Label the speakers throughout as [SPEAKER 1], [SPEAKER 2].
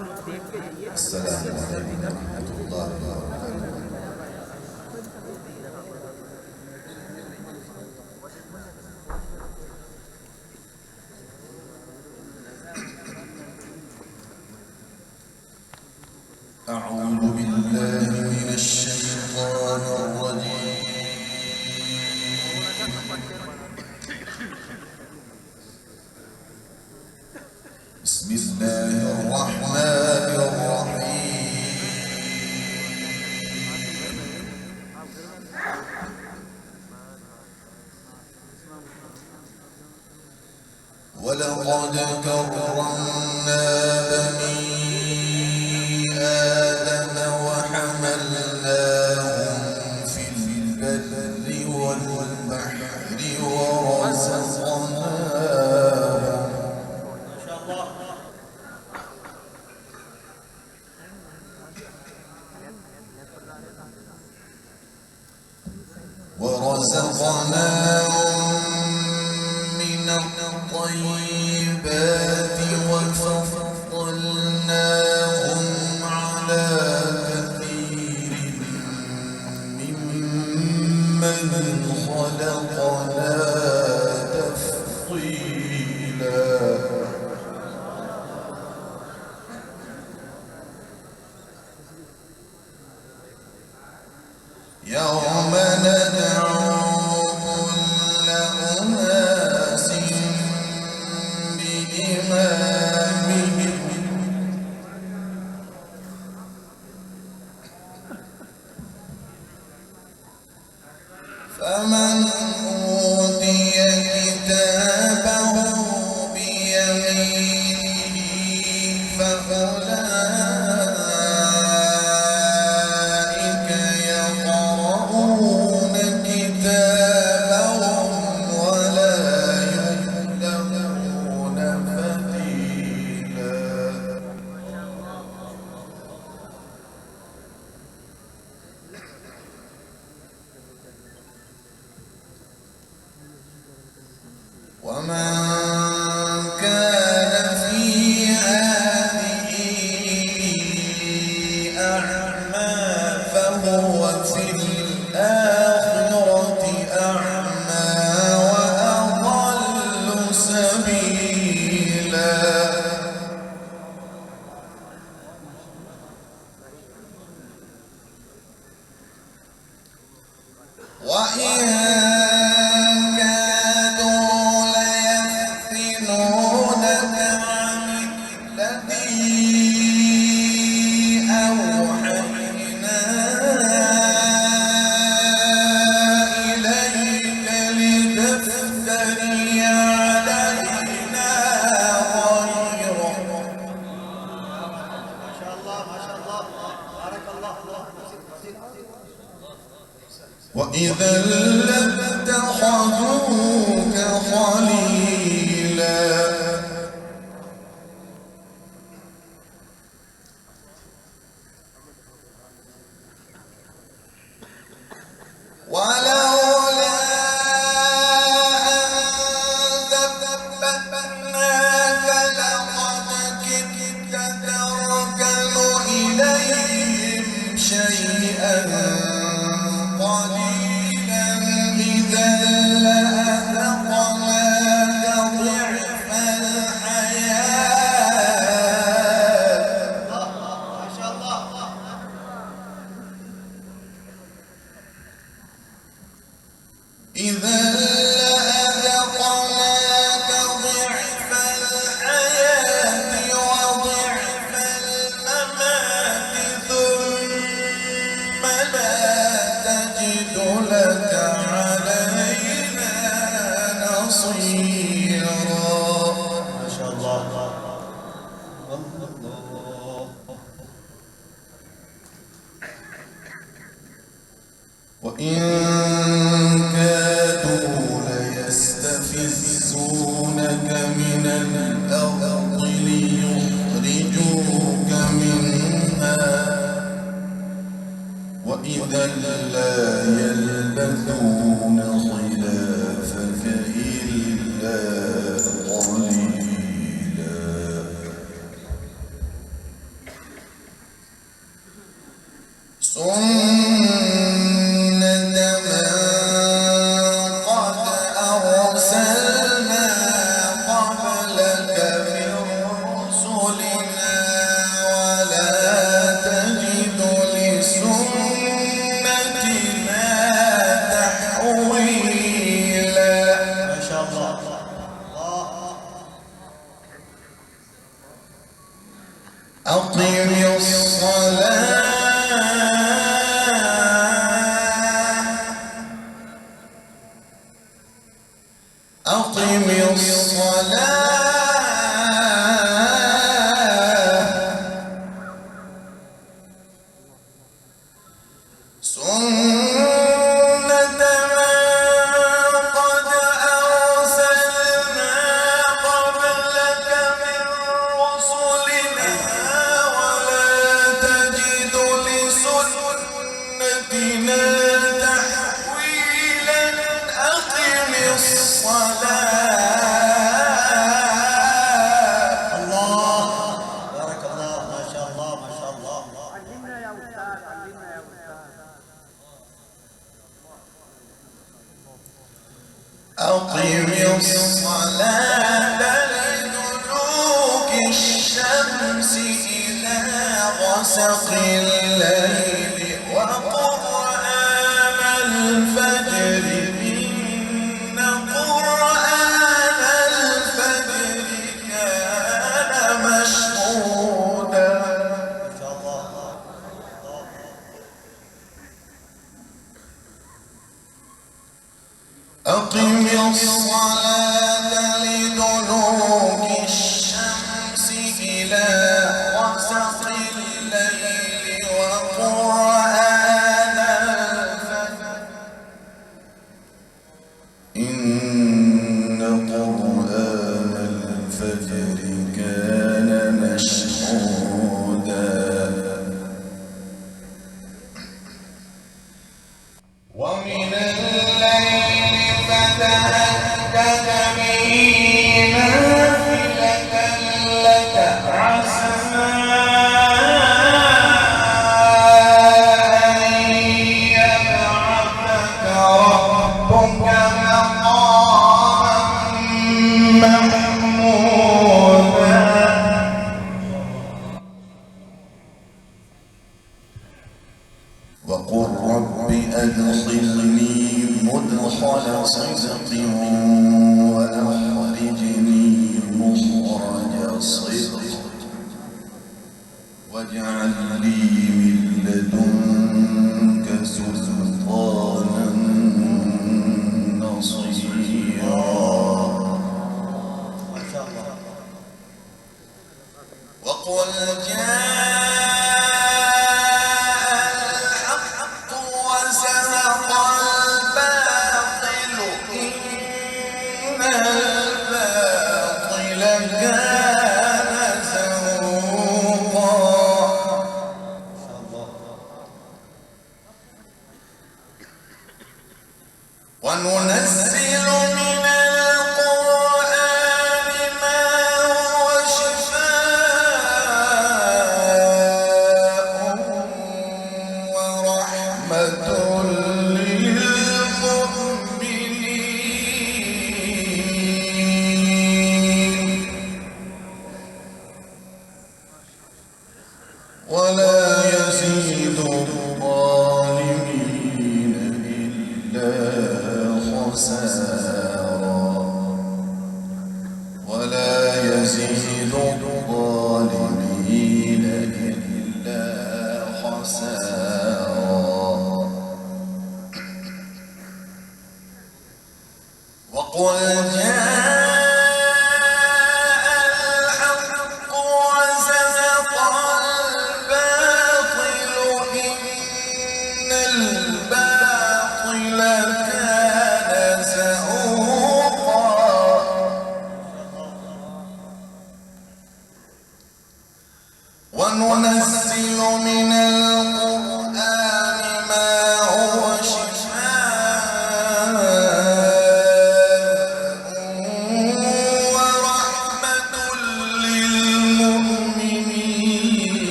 [SPEAKER 1] السلام عليكم ورحمة الله وبركاته. أعوذ بالله من الشيطان الرجيم. بسم الله الرحمن الرحيم. ولقد كرمنا بني آدم وحملناهم في البر والبحر ورزقناهم من الطيبات وفضلناهم على كثير ممن خلقنا تفضيلا. يوم ندعو كل أناس بإمامهم فمن أوتي كتابه بيمينه فأولئك يقرؤون كتابهم ولا يظلمون فتيلا. ومن كان في هذه أعمى فهو في الآخرة أعمى وأضل سبيلا. وإن وإذا لاتخذوك خليلا. ولولا أن ثبتناك لقد كدت تركن إليهم شيئا قليلا إذا لأذقناك ضعف الحياة. ما شاء الله. إذا لأذقناك ضعف الحياة وضعف الممات ثم لا تجد لك علينا نصيرا. ما شاء الله. وإن كادوا ليستفزونك من الأرض ليخرجوك منها وإذا لا يلبثون خلافك إلا قليلا.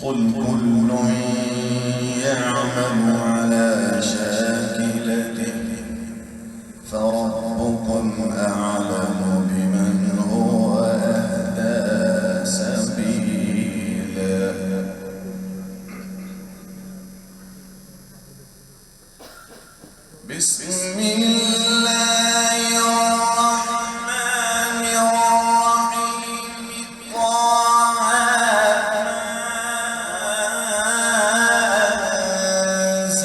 [SPEAKER 1] قل كل يعمل على شاكلته فربكم أعلم بمن هو أهدى سبيلا. بسم الله الرحمن الرحيم. طه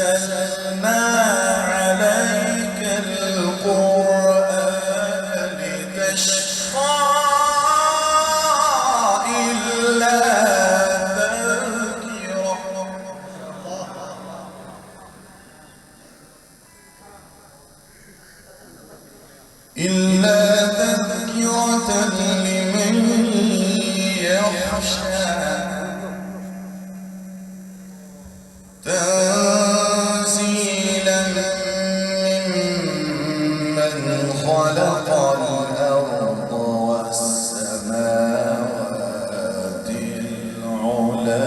[SPEAKER 1] أنزلنا عليك القرآن لتشقى إلا تذكرة لمن يخشى تنزيلا ممن خلق الأرض والسماوات العلى.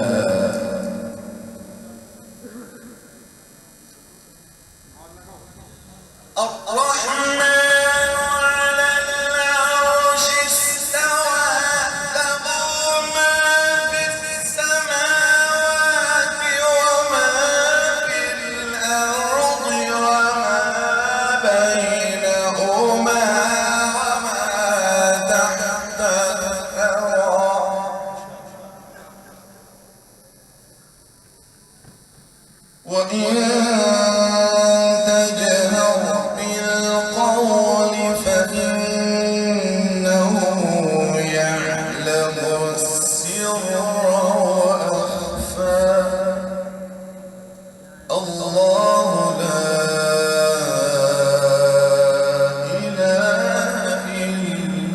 [SPEAKER 1] الرحمن على العرش استوى له ما في السماوات وما في الأرض وما بينهما وما تحت الثرى. وإن الله لا إله إلا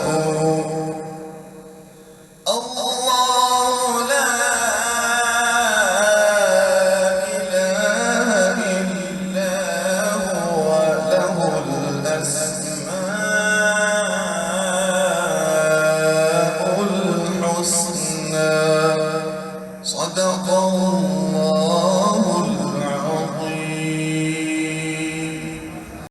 [SPEAKER 1] هو. الله لا إله إلا هو له الأسماء الحسنى. صدق